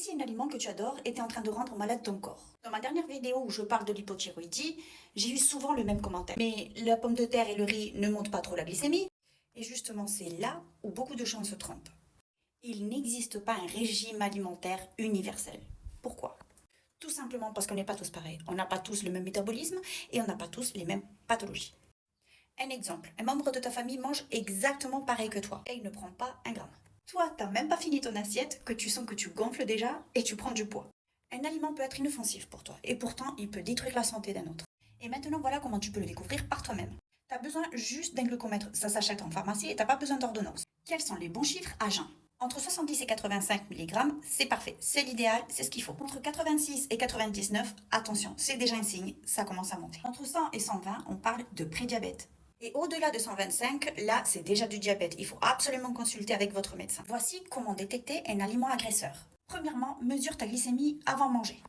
si un aliment que tu adores était en train de rendre malade ton corps? Dans ma dernière vidéo où je parle de l'hypothyroïdie, j'ai eu souvent le même commentaire. Mais la pomme de terre et le riz ne montent pas trop la glycémie. Et justement, c'est là où beaucoup de gens se trompent. Il n'existe pas un régime alimentaire universel. Pourquoi? Tout simplement parce qu'on n'est pas tous pareils. On n'a pas tous le même métabolisme et on n'a pas tous les mêmes pathologies. Un exemple, un membre de ta famille mange exactement pareil que toi et il ne prend pas un gramme. Toi, t'as même pas fini ton assiette que tu sens que tu gonfles déjà et tu prends du poids. Un aliment peut être inoffensif pour toi et pourtant il peut détruire la santé d'un autre. Et maintenant voilà comment tu peux le découvrir par toi-même. T'as besoin juste d'un glucomètre, ça s'achète en pharmacie et t'as pas besoin d'ordonnance. Quels sont les bons chiffres à jeun? Entre 70 et 85 mg, c'est parfait, c'est l'idéal, c'est ce qu'il faut. Entre 86 et 99, attention, c'est déjà un signe, ça commence à monter. Entre 100 et 120, on parle de prédiabète. Et au-delà de 125, là, c'est déjà du diabète. Il faut absolument consulter avec votre médecin. Voici comment détecter un aliment agresseur. Premièrement, mesure ta glycémie avant manger.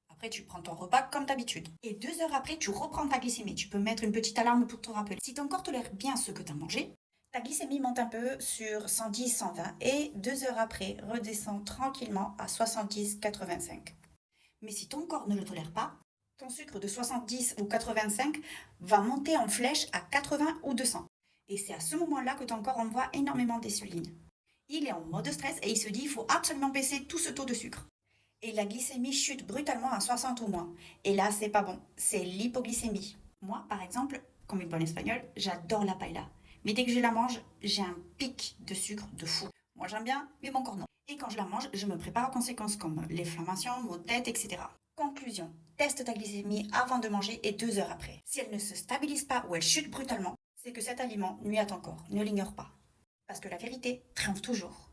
Après, tu prends ton repas comme d'habitude. Et 2 heures après, tu reprends ta glycémie. Tu peux mettre une petite alarme pour te rappeler. Si ton corps tolère bien ce que tu as mangé, ta glycémie monte un peu sur 110, 120 et 2 heures après, redescend tranquillement à 70, 85. Mais si ton corps ne le tolère pas, ton sucre de 70 ou 85 va monter en flèche à 80 ou 200. Et c'est à ce moment-là que ton corps envoie énormément d'insuline. Il est en mode stress et il se dit il faut absolument baisser tout ce taux de sucre. Et la glycémie chute brutalement à 60 ou moins. Et là, c'est pas bon, c'est l'hypoglycémie. Moi, par exemple, comme une bonne espagnole, j'adore la paella. Mais dès que je la mange, j'ai un pic de sucre de fou. Moi, j'aime bien, mais mon corps non. Et quand je la mange, je me prépare aux conséquences comme l'inflammation, maux de tête, etc. Conclusion, teste ta glycémie avant de manger et 2 heures après. Si elle ne se stabilise pas ou elle chute brutalement, c'est que cet aliment nuit à ton corps. Ne l'ignore pas. Parce que la vérité triomphe toujours.